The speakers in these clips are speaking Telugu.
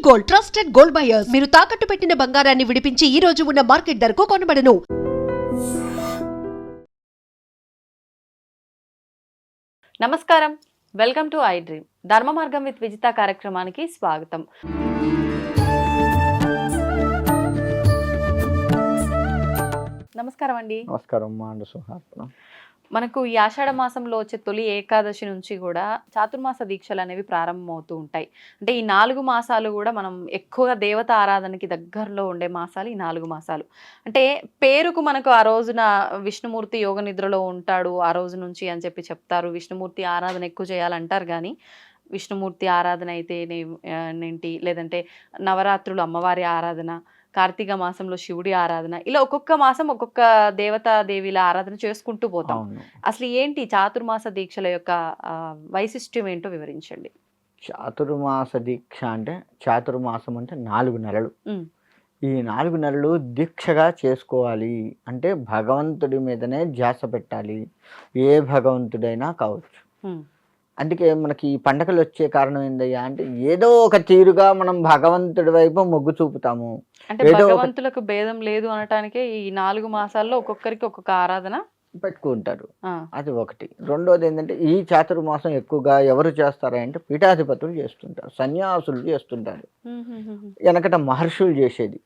Gold, trusted gold buyers. మీరు తాకట్టు పెట్టిన బంగారాన్ని విడిపించి ఈ రోజు ఉన్న మార్కెట్ ధరకు కొనబడను. నమస్కారం, వెల్కమ్ టు ఐ డ్రీమ్. ధర్మ మార్గం విత్ విజిత కార్యక్రమానికి స్వాగతం. నమస్కారం అండి. నమస్కారం. మనకు ఈ ఆషాఢ మాసంలో వచ్చే తొలి ఏకాదశి నుంచి కూడా చాతుర్మాస దీక్షలు అనేవి ప్రారంభమవుతూ ఉంటాయి. అంటే ఈ 4 మాసాలు కూడా మనం ఎక్కువగా దేవత ఆరాధనకి దగ్గరలో ఉండే మాసాలు ఈ 4 మాసాలు. అంటే పేరుకు మనకు ఆ రోజున విష్ణుమూర్తి యోగ నిద్రలో ఉంటాడు ఆ రోజు నుంచి అని చెప్పి చెప్తారు. విష్ణుమూర్తి ఆరాధన ఎక్కువ చేయాలంటారు. కానీ విష్ణుమూర్తి ఆరాధన అయితే ఏంటి, లేదంటే నవరాత్రులు అమ్మవారి ఆరాధన, కార్తీక మాసంలో శివుడి ఆరాధన, ఇలా ఒక్కొక్క మాసం ఒక్కొక్క దేవతాదేవిల ఆరాధన చేసుకుంటూ పోతాం. అసలు ఏంటి చాతుర్మాస దీక్షల యొక్క వైశిష్ట్యం ఏంటో వివరించండి. చాతుర్మాస దీక్ష అంటే, చాతుర్మాసం అంటే 4 నెలలు. ఈ 4 నెలలు దీక్షగా చేసుకోవాలి అంటే భగవంతుడి మీదనే ధ్యాస పెట్టాలి, ఏ భగవంతుడైనా కావచ్చు. అందుకే మనకి ఈ పండగలు వచ్చే కారణం ఏందయ్యా అంటే, ఏదో ఒక తీరుగా మనం భగవంతుడి వైపు మొగ్గు చూపుతాము. అంటే భగవంతులకు భేదం లేదు అనటానికే ఈ 4 మాసాల్లో ఒక్కొక్కరికి ఒక్కొక్క ఆరాధన పెట్టుకుంటారు. అది ఒకటి. రెండోది ఏంటంటే, ఈ చాతుర్మాసం ఎక్కువగా ఎవరు చేస్తారంటే పీఠాధిపతులు చేస్తుంటారు, సన్యాసులు చేస్తుంటారు. వెనకట మహర్షులు చేసేది.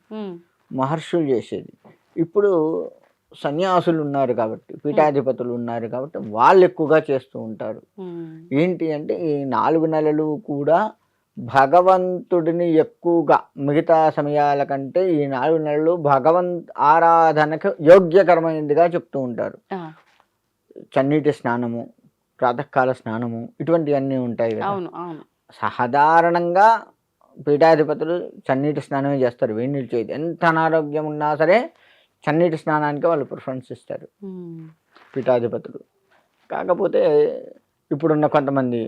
ఇప్పుడు సన్యాసులు ఉన్నారు కాబట్టి, పీఠాధిపతులు ఉన్నారు కాబట్టి వాళ్ళు ఎక్కువగా చేస్తూ ఉంటారు. ఏంటి అంటే, ఈ 4 నెలలు కూడా భగవంతుడిని ఎక్కువగా మిగతా సమయాల కంటే ఈ 4 నెలలు ఆరాధనకు యోగ్యకరమైనదిగా చెప్తూ ఉంటారు. చన్నీటి స్నానము, ప్రాతకాల స్నానము, ఇటువంటివన్నీ ఉంటాయి కదా. సాధారణంగా పీఠాధిపతులు చన్నీటి స్నానమే చేస్తారు, వేడి నీళ్ళు చేయదు. ఎంత అనారోగ్యం ఉన్నా సరే చన్నీటి స్నానానికి వాళ్ళు ప్రిఫరెన్స్ ఇస్తారు పీఠాధిపతులు. కాకపోతే ఇప్పుడున్న కొంతమంది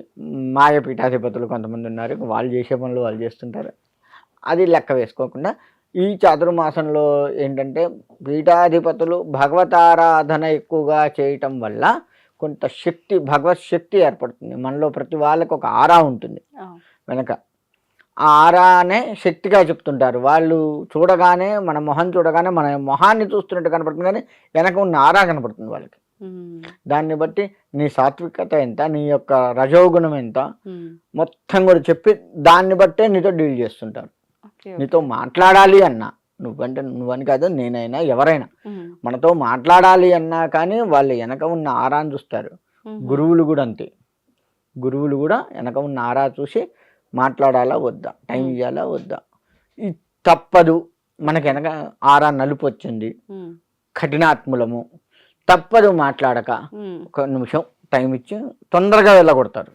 మాయ పీఠాధిపతులు కొంతమంది ఉన్నారు, వాళ్ళు చేసే పనులు వాళ్ళు చేస్తుంటారు. అది లెక్క వేసుకోకుండా ఈ చాతుర్మాసంలో ఏంటంటే, పీఠాధిపతులు భగవతారాధన ఎక్కువగా చేయటం వల్ల కొంత శక్తి, భగవత్ శక్తి ఏర్పడుతుంది మనలో. ప్రతి వాళ్ళకి ఒక ఆరా ఉంటుంది వెనక. ఆ ఆరానే శక్తిగా చెప్తుంటారు వాళ్ళు. చూడగానే మన మొహం చూడగానే మన మొహాన్ని చూస్తున్నట్టు కనపడుతుంది, కానీ వెనక ఉన్న ఆరా కనపడుతుంది వాళ్ళకి. దాన్ని బట్టి నీ సాత్వికత ఎంత, నీ యొక్క రజోగుణం ఎంత మొత్తం కూడా చెప్పి దాన్ని బట్టే నీతో డీల్ చేస్తుంటారు. నీతో మాట్లాడాలి అన్నా, నువ్వని కాదు, నేనైనా ఎవరైనా మనతో మాట్లాడాలి అన్నా కానీ వాళ్ళు వెనక ఉన్న ఆరాని చూస్తారు. గురువులు కూడా అంతే. గురువులు కూడా వెనక ఉన్న ఆరా చూసి మాట్లాడాలా వద్దా, టైం ఇవ్వాలా వద్దా. ఇది తప్పదు, మనకి వెనక ఆరా నలుపు వచ్చింది, కఠినాత్ములము, తప్పదు మాట్లాడక ఒక నిమిషం టైం ఇచ్చి తొందరగా వెళ్ళగొడతారు.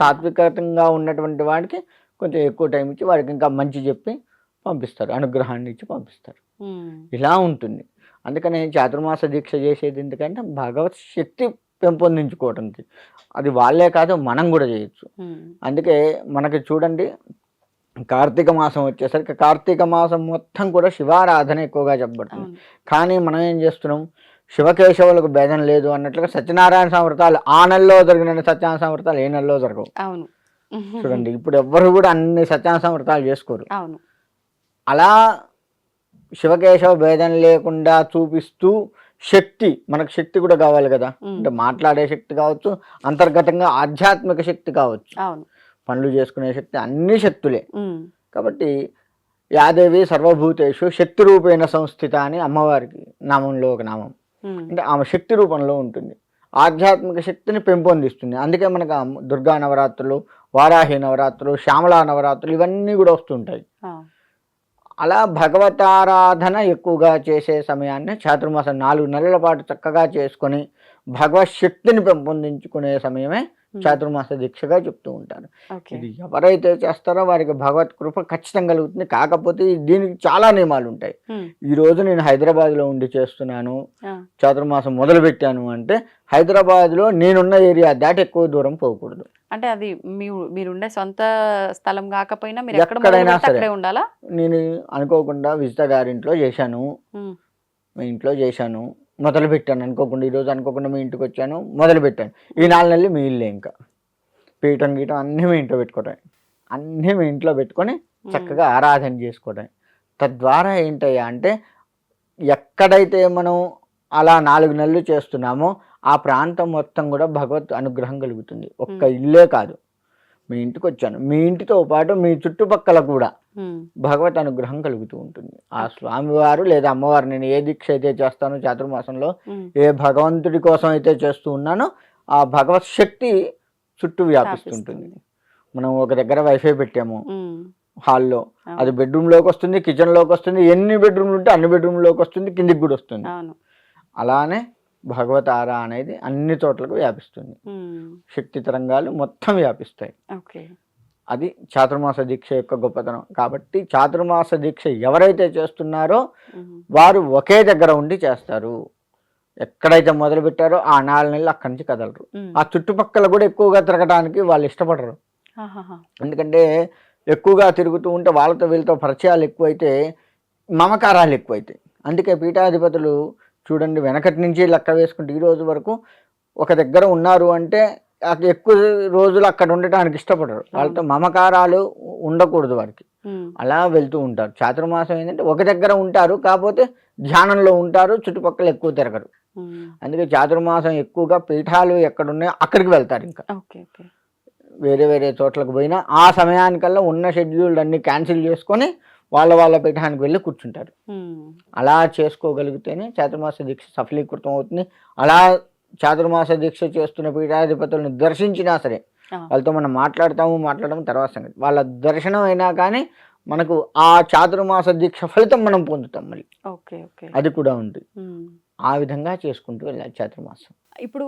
సాత్వికంగా ఉన్నటువంటి వాడికి కొంచెం ఎక్కువ టైం ఇచ్చి వాడికి ఇంకా మంచి చెప్పి పంపిస్తారు, అనుగ్రహాన్ని ఇచ్చి పంపిస్తారు. ఇలా ఉంటుంది. అందుకని చాతుర్మాస దీక్ష చేసేది ఎందుకంటే భగవత్ శక్తి పెంపొందించుకోవడానికి. అది వాళ్ళే కాదు, మనం కూడా చేయొచ్చు. అందుకే మనకి చూడండి, కార్తీక మాసం వచ్చేసరికి కార్తీక మాసం మొత్తం కూడా శివారాధన ఎక్కువగా చెప్పబడుతుంది. కానీ మనం ఏం చేస్తున్నాం, శివకేశవులకు భేదం లేదు అన్నట్లుగా సత్యనారాయణ సంవృతాలు ఆ నెలలో జరిగిన సత్యనారాయణ సంవృతాలు ఏ నెలలో జరగవు. చూడండి, ఇప్పుడు ఎవ్వరు కూడా అన్ని సత్యనారాయణ సంవృతాలు చేసుకోరు. అలా శివకేశవ భేదం లేకుండా చూపిస్తూ శక్తి, మనకు శక్తి కూడా కావాలి కదా. అంటే మాట్లాడే శక్తి కావచ్చు, అంతర్గతంగా ఆధ్యాత్మిక శక్తి కావచ్చు, పనులు చేసుకునే శక్తి, అన్ని శక్తులే. కాబట్టి యాదేవి సర్వభూతేషు శక్తి రూపేణ సంస్థిత అని అమ్మవారికి నామంలో ఒక నామం. అంటే ఆమె శక్తి రూపంలో ఉంటుంది, ఆధ్యాత్మిక శక్తిని పెంపొందిస్తుంది. అందుకే మనకు దుర్గా నవరాత్రులు, వారాహి నవరాత్రులు, శ్యామలా నవరాత్రులు ఇవన్నీ కూడా వస్తుంటాయి. అలా భగవతారాధన ఎక్కువగా చేసే సమయాన్ని చాతుర్మాసం 4 నెలల పాటు చక్కగా చేసుకొని భగవత్ శక్తిని పెంపొందించుకునే సమయమే చాతుర్మాస దీక్షగా చెప్తూ ఉంటారు. ఇది ఎవరైతే చేస్తారో వారికి భగవత్ కృప ఖచ్చితంగా కలుగుతుంది. కాకపోతే దీనికి చాలా నియమాలు ఉంటాయి. ఈ రోజు నేను హైదరాబాద్లో ఉండి చేస్తున్నాను, చాతుర్మాసం మొదలు పెట్టాను అంటే హైదరాబాద్లో నేనున్న ఏరియా దాటి ఎక్కువ దూరం పోకూడదు. అంటే అది మీరుండే సొంత స్థలం కాకపోయినా మీరు ఎక్కడైనా సరే ఉండాలా. నేను అనుకోకుండా విజిత గారింట్లో చేశాను, మీ ఇంట్లో చేశాను, మొదలు పెట్టాను అనుకోకుండా. ఈరోజు అనుకోకుండా మీ ఇంటికి వచ్చాను, మొదలు పెట్టాను. ఈ 4 నెలలు మీ ఇల్లే. ఇంకా పీఠం గీయటం అన్నీ మీ ఇంట్లో పెట్టుకోవటం, అన్నీ మీ ఇంట్లో పెట్టుకొని చక్కగా ఆరాధన చేసుకోవడం. తద్వారా ఏంటయ్యా అంటే ఎక్కడైతే మనం అలా 4 నెలలు చేస్తున్నామో ఆ ప్రాంతం మొత్తం కూడా భగవత్ అనుగ్రహం కలుగుతుంది. ఒక్క ఇల్లే కాదు, మీ ఇంటికి వచ్చాను, మీ ఇంటితో పాటు మీ చుట్టుపక్కల కూడా భగవత్ అనుగ్రహం కలుగుతూ ఉంటుంది. ఆ స్వామివారు లేదా అమ్మవారు, నేను ఏ దీక్ష అయితే చేస్తానో చాతుర్మాసంలో, ఏ భగవంతుడి కోసం అయితే చేస్తూ ఉన్నానో ఆ భగవత్ శక్తి చుట్టూ వ్యాపిస్తుంటుంది. మనం ఒక దగ్గర వైఫై పెట్టాము హాల్లో, అది బెడ్రూమ్లోకి వస్తుంది, కిచెన్లోకి వస్తుంది, ఎన్ని బెడ్రూమ్లు ఉంటే అన్ని బెడ్రూమ్లోకి వస్తుంది, కిందికి కూడా వస్తుంది. అలానే భగవత్ ఆరా అనేది అన్ని చోట్లకు వ్యాపిస్తుంది. శక్తి తరంగాలు మొత్తం వ్యాపిస్తాయి. అది చాతుర్మాస దీక్ష యొక్క గొప్పతనం. కాబట్టి చాతుర్మాస దీక్ష ఎవరైతే చేస్తున్నారో వారు ఒకే దగ్గర ఉండి చేస్తారు. ఎక్కడైతే మొదలు పెట్టారో ఆ 4 నెలలు అక్కడి నుంచి కదలరు. ఆ చుట్టుపక్కల కూడా ఎక్కువగా తిరగడానికి వాళ్ళు ఇష్టపడరు. ఎందుకంటే ఎక్కువగా తిరుగుతూ ఉంటే వాళ్ళతో వీళ్ళతో పరిచయాలు ఎక్కువైతే మమకారాలు ఎక్కువైతాయి. అందుకే పీఠాధిపతులు చూడండి, వెనకటి నుంచి లెక్క వేసుకుంటే ఈ రోజు వరకు ఒక దగ్గర ఉన్నారు అంటే ఎక్కువ రోజులు అక్కడ ఉండటానికి ఇష్టపడరు. వాళ్ళతో మమకారాలు ఉండకూడదు వారికి. అలా వెళ్తూ ఉంటారు. చాతుర్మాసం ఏంటంటే ఒక దగ్గర ఉంటారు, కాకపోతే ధ్యానంలో ఉంటారు, చుట్టుపక్కల ఎక్కువ తిరగరు. అందుకే చాతుర్మాసం ఎక్కువగా పీఠాలు ఎక్కడున్నాయో అక్కడికి వెళ్తారు. ఇంకా వేరే వేరే చోట్లకు పోయినా ఆ సమయానికల్లా ఉన్న షెడ్యూల్ అన్ని క్యాన్సిల్ చేసుకొని వాళ్ళ పీఠానికి వెళ్ళి కూర్చుంటారు. అలా చేసుకోగలిగితేనే చాతుర్మాస దీక్ష సఫలీకృతం అవుతుంది. అలా చాతుర్మాస దీక్ష చేస్తున్న పీఠాధిపతులను దర్శించినా సరే, వాళ్ళతో మనం మాట్లాడడం తర్వాత సంగతి. వాళ్ళ దర్శనం అయినా కానీ మనకు ఆ చాతుర్మాస దీక్ష ఫలితం మనం పొందుతాం మళ్ళీ. అది కూడా ఉంది. ఆ విధంగా చేసుకుంటూ వెళ్ళాలి చాతుర్మాసం. ఇప్పుడు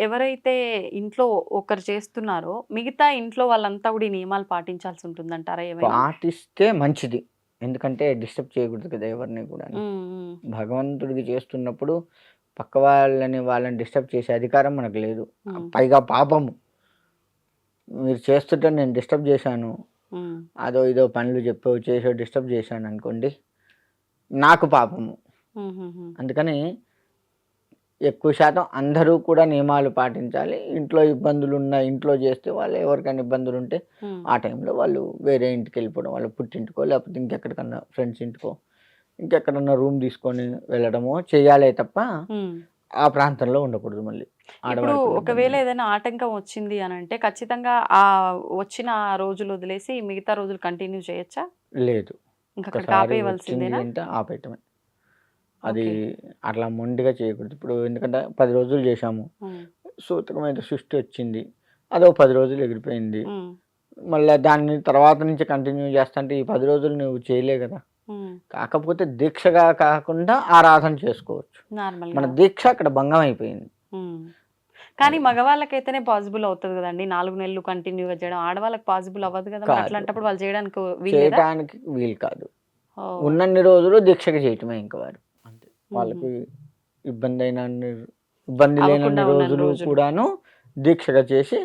ఎవరైతే ఇంట్లో ఒకరు చేస్తున్నారో మిగతా ఇంట్లో వాళ్ళంతా కూడా ఈ నియమాలు పాటించాల్సి ఉంటుందంటారా? పాటిస్తే మంచిది. ఎందుకంటే డిస్టర్బ్ చేయకూడదు కదా ఎవరిని కూడా. భగవంతుడికి చేస్తున్నప్పుడు పక్క వాళ్ళని డిస్టర్బ్ చేసే అధికారం మనకు లేదు. పైగా పాపము. మీరు చేస్తుంటే నేను డిస్టర్బ్ చేశాను, అదో ఇదో పనులు చెప్పో చేసో డిస్టర్బ్ చేశాను అనుకోండి, నాకు పాపము. అందుకని ఎక్కువ శాతం అందరూ కూడా నియమాలు పాటించాలి. ఇంట్లో ఇబ్బందులు ఉన్నాయి, ఇంట్లో చేస్తే వాళ్ళు ఎవరికైనా ఇబ్బందులు ఉంటే ఆ టైంలో వాళ్ళు వేరే ఇంటికి వెళ్ళిపోవడం, వాళ్ళ పుట్టింటికో లేకపోతే ఇంకెక్కడికన్నా ఫ్రెండ్స్ ఇంటికో ఇంకెక్కడన్నా రూమ్ తీసుకొని వెళ్ళడమో చేయాలే తప్ప ఆ ప్రాంతంలో ఉండకూడదు. మళ్ళీ ఇప్పుడు ఒకవేళ ఏదైనా ఆటంకం వచ్చింది అని అంటే ఖచ్చితంగా ఆ వచ్చిన రోజులు వదిలేసి మిగతా రోజులు కంటిన్యూ చేయొచ్చా? లేదు, ఆపేయటమే. అది అట్లా మొండిగా చేయకూడదు. ఇప్పుడు ఎందుకంటే 10 రోజులు చేశాము, సూతకమైన సృష్టి వచ్చింది, అదో 10 రోజులు ఎగిరిపోయింది, మళ్ళీ దాన్ని తర్వాత నుంచి కంటిన్యూ చేస్తుంటే ఈ 10 రోజులు నువ్వు చేయలే కదా. కాకపోతే దీక్షగా కాకుండా ఆరాధన చేసుకోవచ్చు. మన దీక్ష అక్కడ భంగం అయిపోయింది. కానీ మగవాళ్ళకైతేనే పాసిబుల్ అవుతుంది కదండి 4 నెలలు కంటిన్యూగా చేయడం. ఆడవాళ్ళకి పాసిబుల్ అవ్వదు కదా. అట్లాంటప్పుడు వాళ్ళు చేయడానికి వీలు కాదు. ఉన్నన్ని రోజులు దీక్షగా చేయటమే ఇంకా వారు. అంతే, వాళ్ళకి ఇబ్బంది లేనన్ని రోజులు కూడాను దీక్షగా చేసి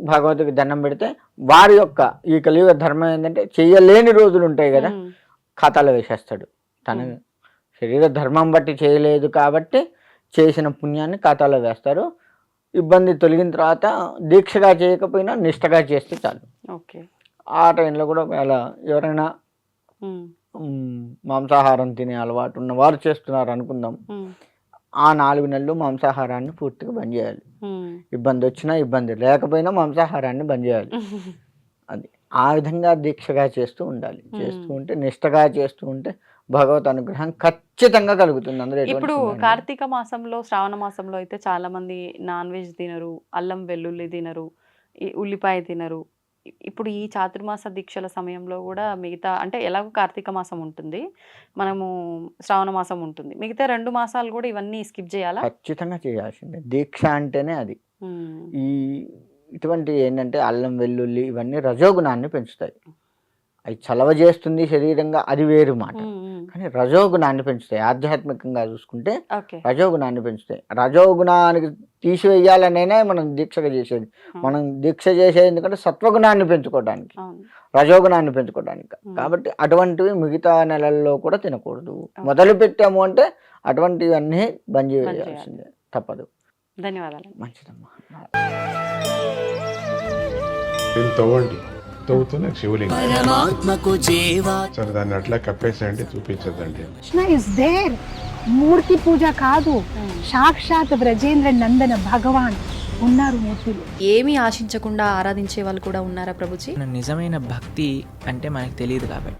భగవతికి దండం పెడితే వారి యొక్క ఈ కలియుగ ధర్మం ఏంటంటే చేయలేని రోజులు ఉంటాయి కదా, ఖాతాలో వేసేస్తాడు. తన శరీర ధర్మం బట్టి చేయలేదు కాబట్టి చేసిన పుణ్యాన్ని ఖాతాలో వేస్తారు. ఇబ్బంది తొలగిన తర్వాత దీక్షగా చేయకపోయినా నిష్టగా చేస్తే చాలు. ఆ టైంలో కూడా ఒకవేళ ఎవరైనా మాంసాహారం తినే అలవాటు ఉన్న వారు చేస్తున్నారు అనుకుందాం, ఆ 4 నెలలు మాంసాహారాన్ని పూర్తిగా బంద్ చేయాలి. ఇబ్బంది వచ్చినా ఇబ్బంది లేకపోయినా మాంసాహారాన్ని బంద్ చేయాలి. అది ఆ విధంగా దీక్షగా చేస్తూ ఉండాలి. చేస్తూ ఉంటే నిష్టగా చేస్తూ ఉంటే భగవత్ అనుగ్రహం ఖచ్చితంగా కలుగుతుంది. అందరూ ఇప్పుడు కార్తీక మాసంలో, శ్రావణ మాసంలో అయితే చాలా మంది నాన్ వెజ్ తినరు, అల్లం వెల్లుల్లి తినరు, ఉల్లిపాయ తినరు. ఇప్పుడు ఈ చాతుర్మాస దీక్షల సమయంలో కూడా మిగతా అంటే ఎలాగో కార్తీక మాసం ఉంటుంది, మనము శ్రావణ మాసం ఉంటుంది, మిగతా 2 మాసాలు కూడా ఇవన్నీ స్కిప్ చేయాలా? ఖచ్చితంగా చేయాల్సిందే. దీక్ష అంటేనే అది. ఇటువంటి ఏంటంటే అల్లం వెల్లుల్లి ఇవన్నీ రజోగుణాన్ని పెంచుతాయి. అవి చలవ చేస్తుంది శరీరంగా, అది వేరు మాట. కానీ రజోగుణాన్ని పెంచుతాయి. ఆధ్యాత్మికంగా చూసుకుంటే రజోగుణాన్ని పెంచుతాయి. రజోగుణానికి తీసివేయాలనేనే మనం దీక్షగా చేసేది. మనం దీక్ష చేసేది ఎందుకంటే సత్వగుణాన్ని పెంచుకోవడానికి, రజోగుణాన్ని పెంచుకోవడానికి. కాబట్టి అటువంటివి మిగతా నెలల్లో కూడా తినకూడదు. మొదలు పెట్టాము అంటే అటువంటివన్నీ బంద్ చేయాల్సిందే, తప్పదు. ధన్యవాదాలు. మంచిదమ్మా. అవుతున్న శివలింగం. పరమాత్మకు జీవా సరే దాన్ని అట్లా కప్పేసేయండి, చూపించదండి. Krishna is there. మూర్తి పూజ కాదు, సాక్షాత్ బ్రజేంద్ర నందన భగవాన్ ఉన్నారు మూర్తిలో. ఏమీ ఆశించకుండా ఆరాధించే వాళ్ళు కూడా ఉన్నారా ప్రభుజీ? నిజమైన భక్తి అంటే మనకు తెలియదు కాబట్టి